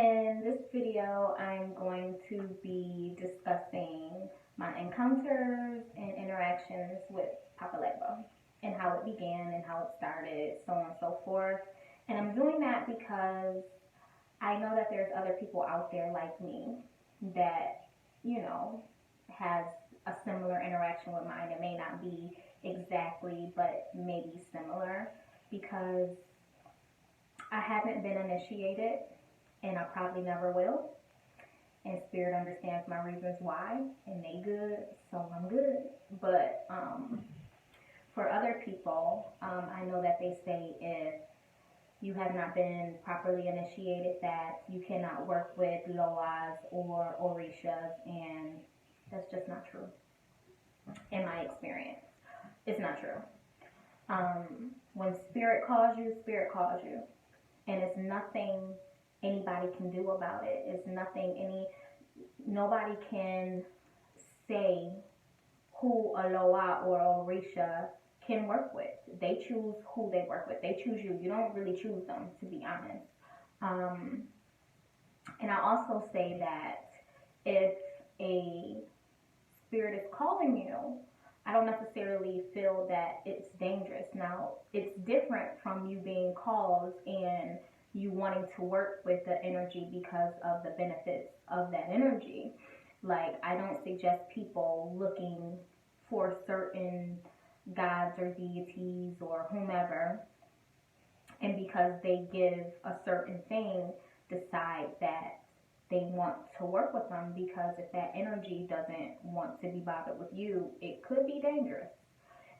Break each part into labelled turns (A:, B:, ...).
A: In this video, I'm going to be discussing my encounters and interactions with Papa Legba and how it began and how it started, so on and so forth. And I'm doing that because I know that there's other people out there like me that, has a similar interaction with mine. It may not be exactly, but maybe similar, because I haven't been initiated and I probably never will. And Spirit understands my reasons why, and they good, so I'm good. But for other people, I know that they say if you have not been properly initiated that you cannot work with loas or orishas, and that's just not true. In my experience, it's not true. When Spirit calls you, and it's nothing anybody can do about it. It's nothing nobody can say who a loa or a orisha can work with. They choose who they work with. They choose you. You don't really choose them, to be honest. And I also say that if a spirit is calling you, I don't necessarily feel that it's dangerous. Now, it's different from you being called and you wanting to work with the energy because of the benefits of that energy. Like, I don't suggest people looking for certain gods or deities or whomever, and because they give a certain thing, decide that they want to work with them, because if that energy doesn't want to be bothered with you, it could be dangerous.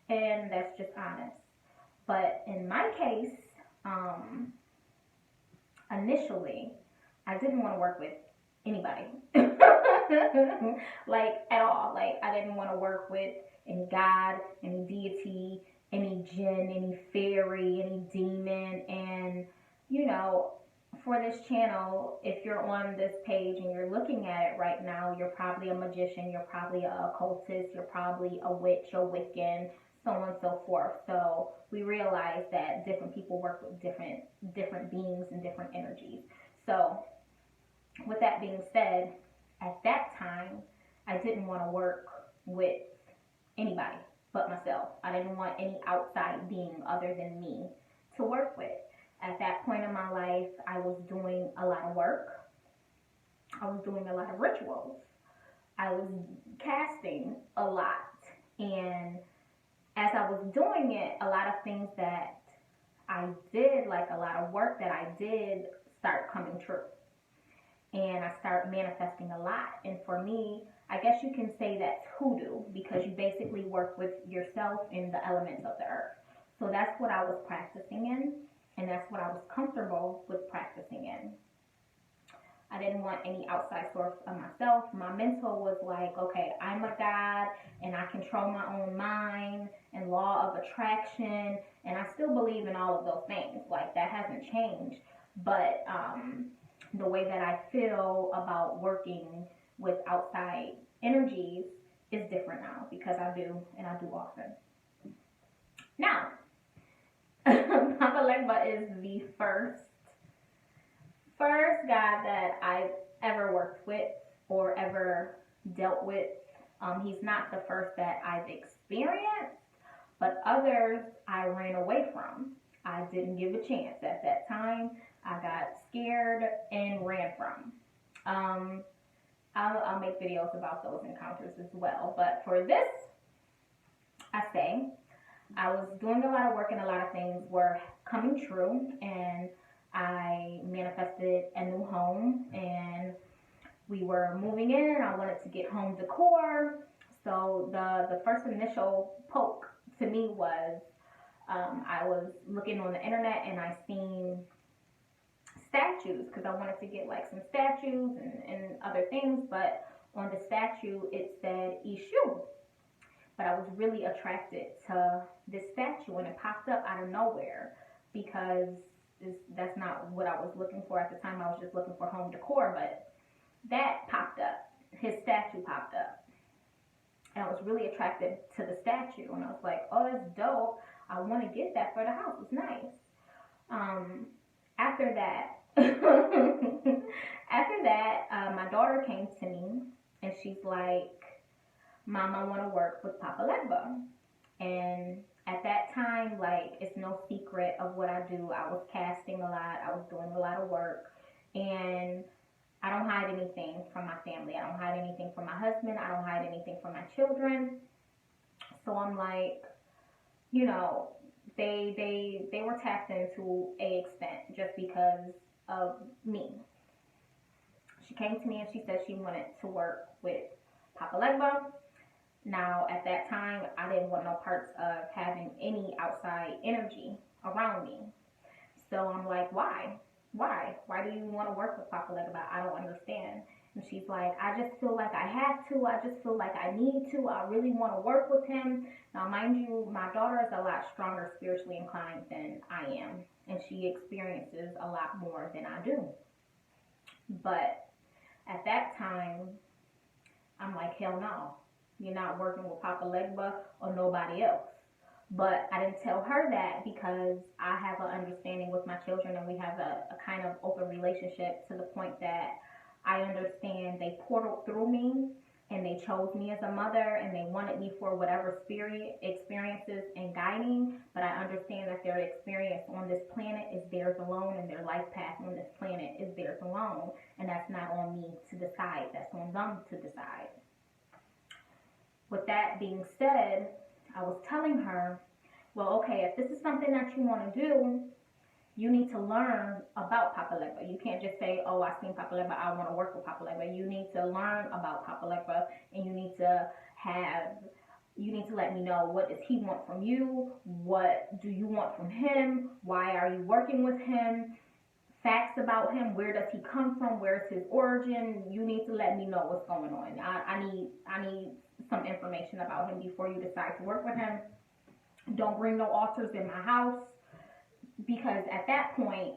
A: And that's just honest. But in my case, initially, I didn't want to work with anybody. Like, at all. Like, I didn't want to work with any god, any deity, any jinn, any fairy, any demon. And, for this channel, if you're on this page and you're looking at it right now, you're probably a magician, you're probably an occultist, you're probably a witch, a Wiccan, so on and so forth. So we realize that different people work with different beings and different energies. So with that being said, at that time, I didn't want to work with anybody but myself. I didn't want any outside being other than me to work with. At that point in my life, I was doing a lot of work. I was doing a lot of rituals. I was casting a lot. And as I was doing it, a lot of things that I did, like a lot of work that I did, start coming true. And I start manifesting a lot. And for me, I guess you can say that's hoodoo, because you basically work with yourself in the elements of the earth. So that's what I was practicing in. And that's what I was comfortable with practicing in. I didn't want any outside source of myself. My mental was like, okay, I'm a god and I control my own mind and law of attraction. And I still believe in all of those things. Like, that hasn't changed. But the way that I feel about working with outside energies is different now, because I do, and I do often. Now, Papa Legba is the first God that I've ever worked with or ever dealt with. He's not the first that I've experienced, but others I ran away from. I didn't give a chance at that time. I got scared and ran from. I'll make videos about those encounters as well. But for this, I say, I was doing a lot of work and a lot of things were coming true, and I manifested a new home, and we were moving in. I wanted to get home decor. So the first initial poke to me was I was looking on the internet and I seen statues, because I wanted to get like some statues and other things, but on the statue it said EXU. But I was really attracted to this statue, and it popped up out of nowhere, because that's not what I was looking for at the time. I was just looking for home decor, but that popped up. His statue popped up. And I was really attracted to the statue, and I was like, oh, that's dope. I want to get that for the house. It's nice. After that, After that, my daughter came to me and she's like, Mom, I want to work with Papa Legba. And at that time, like, it's no secret of what I do. I was casting a lot, I was doing a lot of work, and I don't hide anything from my family. I don't hide anything from my husband. I don't hide anything from my children. So I'm like, you know, they were tapped into a extent just because of me. She came to me and she said she wanted to work with Papa Legba. Now, at that time, I didn't want no parts of having any outside energy around me. So I'm like, why? Why? Why do you want to work with Papa Legba? I don't understand. And she's like, I just feel like I have to. I just feel like I need to. I really want to work with him. Now, mind you, my daughter is a lot stronger spiritually inclined than I am. And she experiences a lot more than I do. But at that time, I'm like, hell no. You're not working with Papa Legba or nobody else. But I didn't tell her that because I have an understanding with my children and we have a kind of open relationship to the point that I understand they portaled through me and they chose me as a mother and they wanted me for whatever spirit experiences and guiding. But I understand that their experience on this planet is theirs alone and their life path on this planet is theirs alone. And that's not on me to decide. That's on them to decide. With that being said, I was telling her, well, okay, if this is something that you want to do, you need to learn about Papa Legba. You can't just say, oh, I seen Papa Legba, I want to work with Papa Legba. You need to learn about Papa Legba, and you need to let me know, what does he want from you? What do you want from him? Why are you working with him? Facts about him. Where does he come from? Where's his origin? You need to let me know what's going on. I need some information about him before you decide to work with him. Don't bring no altars in my house, because at that point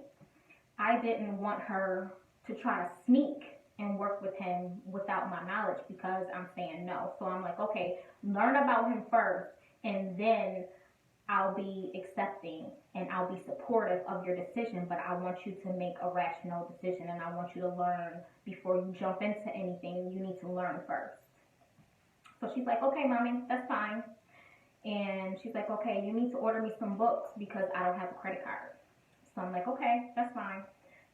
A: I didn't want her to try to sneak and work with him without my knowledge, because I'm saying no. So I'm like, okay, learn about him first and then I'll be accepting and I'll be supportive of your decision, but I want you to make a rational decision and I want you to learn before you jump into anything. You need to learn first. So she's like, okay, Mommy, that's fine. And she's like, okay, you need to order me some books because I don't have a credit card. So I'm like, okay, that's fine.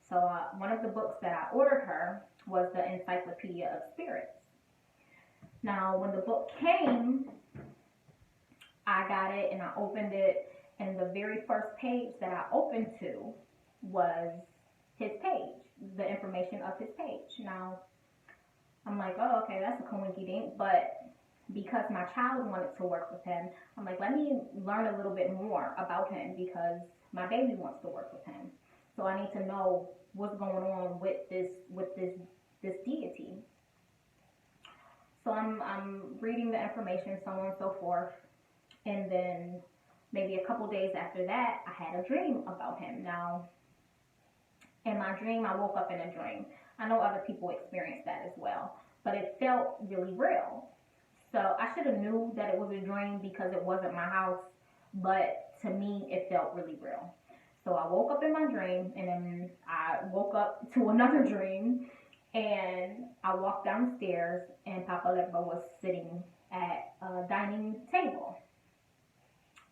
A: So one of the books that I ordered her was the Encyclopedia of Spirits. Now, when the book came, I got it and I opened it, and the very first page that I opened to was his page, the information of his page. Now, I'm like, oh, okay, that's a coinky dink, but because my child wanted to work with him, I'm like, let me learn a little bit more about him because my baby wants to work with him. So I need to know what's going on with this deity. So I'm reading the information, so on and so forth. And then maybe a couple days after that, I had a dream about him. Now, in my dream, I woke up in a dream. I know other people experience that as well, but it felt really real. So I should have knew that it was a dream because it wasn't my house, but to me, it felt really real. So I woke up in my dream, and then I woke up to another dream, and I walked downstairs, and Papa Legba was sitting at a dining table.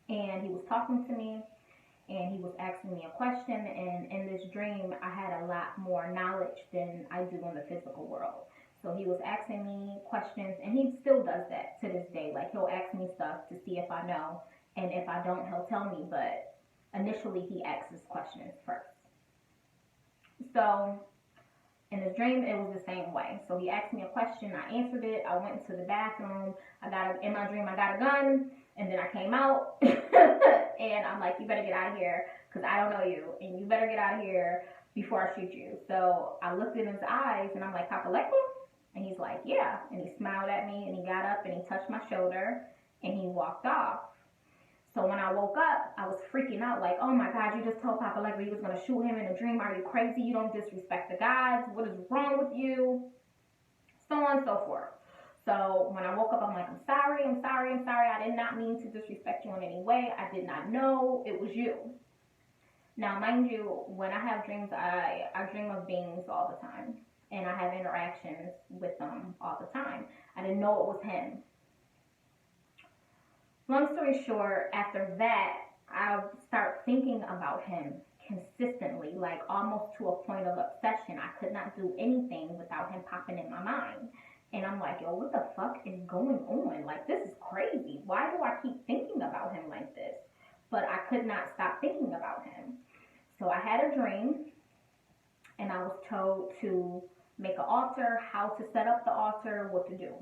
A: And he was talking to me, and he was asking me a question, and in this dream, I had a lot more knowledge than I do in the physical world. So he was asking me questions, and he still does that to this day. Like, he'll ask me stuff to see if I know, and if I don't, he'll tell me, but initially he asks questions first. So in this dream, it was the same way. So he asked me a question, I answered it, I went into the bathroom, in my dream I got a gun, and then I came out, and I'm like, you better get out of here, because I don't know you, and you better get out of here before I shoot you. So I looked in his eyes, and I'm like, Papa Legba? And he's like, yeah. And he smiled at me, and he got up, and he touched my shoulder, and he walked off. So when I woke up, I was freaking out, like, oh my God, you just told Papa Legba you was going to shoot him in a dream. Are you crazy? You don't disrespect the gods. What is wrong with you? So on and so forth. So when I woke up, I'm like, I'm sorry. I did not mean to disrespect you in any way. I did not know it was you. Now, mind you, when I have dreams, I dream of beings all the time. and I have interactions with them all the time. I didn't know it was him. Long story short, after that, I start thinking about him consistently, like almost to a point of obsession. I could not do anything without him popping in my mind. And I'm like, yo, what the fuck is going on? Like, this is crazy. Why do I keep thinking about him like this? But I could not stop thinking about him. So I had a dream, and I was told to make an altar, how to set up the altar, what to do.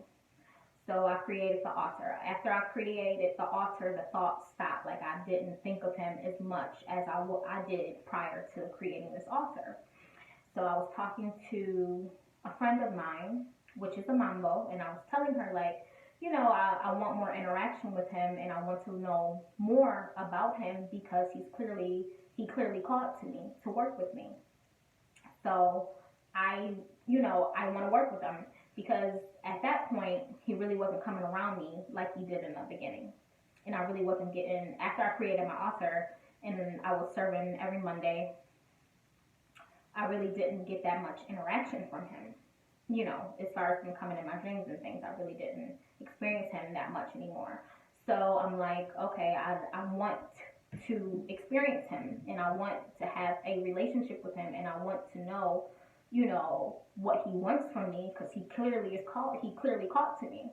A: So I created the altar. After I created the altar, the thoughts stopped. Like, I didn't think of him as much as I did prior to creating this altar. So I was talking to a friend of mine, which is a mambo, and I was telling her, like, you know, I want more interaction with him, and I want to know more about him because he clearly called to me to work with me. So I want to work with him because at that point, he really wasn't coming around me like he did in the beginning. And I really wasn't getting, after I created my altar and I was serving every Monday, I really didn't get that much interaction from him. You know, as far as him coming in my dreams and things, I really didn't experience him that much anymore. So I'm like, okay, I want to experience him, and I want to have a relationship with him, and I want to know, you know, what he wants from me, because he clearly called to me.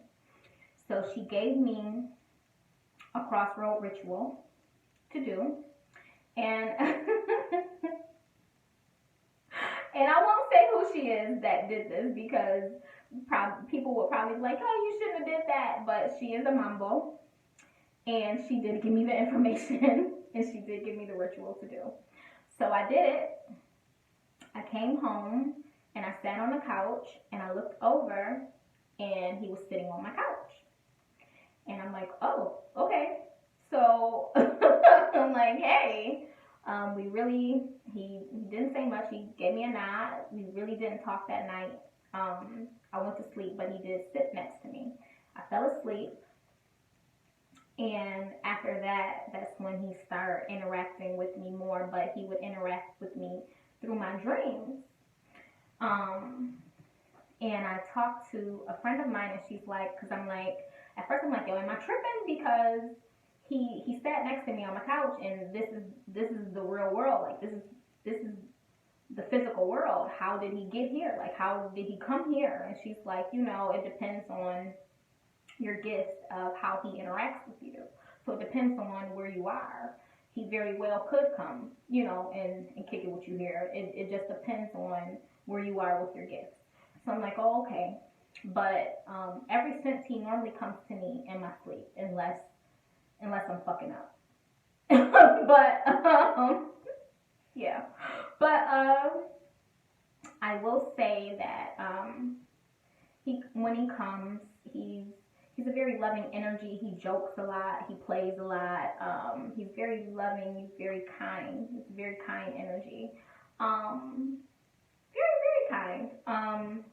A: So she gave me a crossroad ritual to do, and and I won't say who she is that did this, because people will probably be like, oh, you shouldn't have did that, but she is a mambo, and she did give me the information, and she did give me the ritual to do. So I did it. I came home, and I sat on the couch, and I looked over, and he was sitting on my couch. And I'm like, oh, okay. So I'm like, hey, he didn't say much. He gave me a nod. We really didn't talk that night. I went to sleep, but he did sit next to me. I fell asleep. And after that, that's when he started interacting with me more, but he would interact with me through my dreams. And I talked to a friend of mine, and she's like, because I'm like, at first I'm like, yo, am I tripping? Because he sat next to me on my couch, and this is the real world. Like, this is the physical world. How did he get here? Like, how did he come here? And she's like, you know, it depends on your gift of how he interacts with you. So it depends on where you are. He very well could come, you know, and kick it with you here. It just depends on where you are with your gifts. So I'm like, oh, okay. But ever since, he normally comes to me in my sleep, unless I'm fucking up. But yeah. But I will say that when he comes, he's a very loving energy. He jokes a lot. He plays a lot. He's very loving. He's very kind. He's a very kind energy. Very, very kind.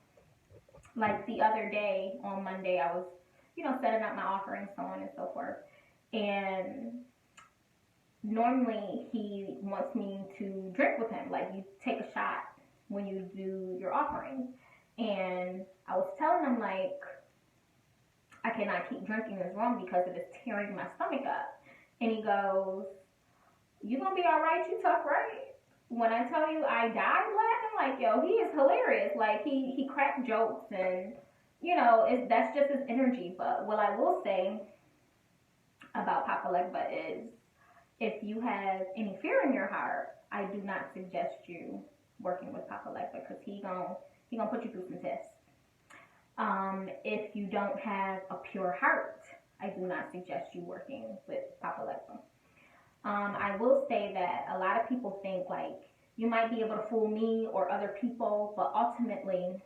A: Like the other day, on Monday, I was, you know, setting up my offering, so on and so forth. And normally he wants me to drink with him. Like, you take a shot when you do your offering. And I was telling him, like, I cannot keep drinking this rum because it is tearing my stomach up. And he goes, you gonna be all right? You tough, right? When I tell you I died laughing, like, yo, he is hilarious. Like, he cracked jokes, and, you know, that's just his energy. But what I will say about Papa Legba is, if you have any fear in your heart, I do not suggest you working with Papa Legba, because he gonna put you through some tests. If you don't have a pure heart, I do not suggest you working with Papa Legba. I will say that a lot of people think, like, you might be able to fool me or other people, but ultimately,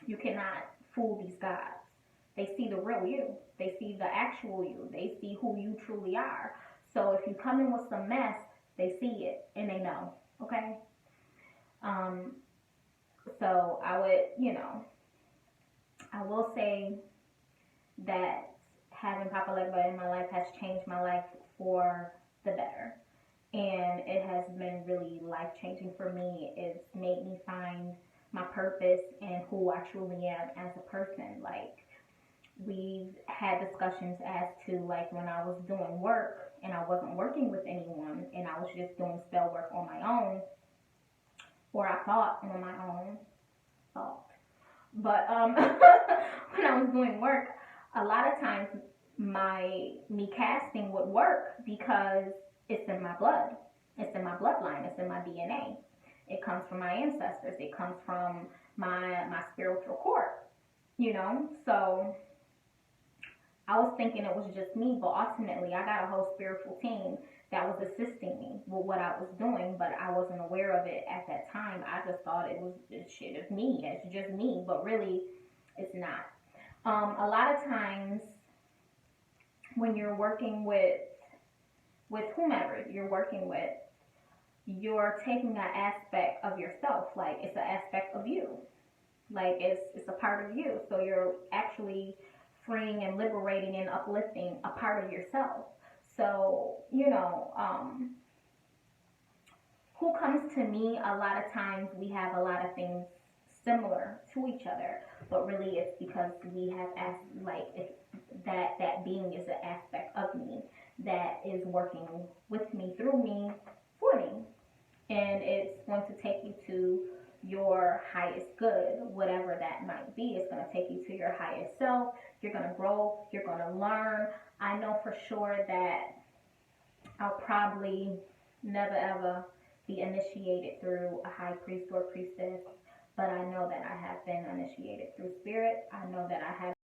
A: you cannot fool these gods. They see the real you. They see the actual you. They see who you truly are. So if you come in with some mess, they see it and they know, okay? So I would, you know, I will say that having Papa Legba in my life has changed my life for the better. And it has been really life-changing for me. It's made me find my purpose and who I truly am as a person. Like, we've had discussions as to, like, when I was doing work and I wasn't working with anyone and I was just doing spell work on my own, or I thought on my own, but when I was doing work, a lot of times me casting would work because it's in my blood, it's in my bloodline, it's in my DNA. It comes from my ancestors, it comes from my spiritual core, you know. So I was thinking it was just me, but ultimately I got a whole spiritual team that was assisting me with what I was doing, but I wasn't aware of it at that time. I just thought it was shit of me, it's just me, but really it's not. A lot of times when you're working with whomever you're working with, you're taking that aspect of yourself, like it's an aspect of you, like it's a part of you. So you're actually freeing and liberating and uplifting a part of yourself. So, you know, who comes to me, a lot of times we have a lot of things similar to each other, but really it's because we have that being is an aspect of me that is working with me, through me, for me, and it's going to take you to your highest good, whatever that might be. It's going to take you to your highest self. You're going to grow, you're going to learn. I know for sure that I'll probably never ever be initiated through a high priest or priestess, but I know that I have been initiated through spirit. I know that I have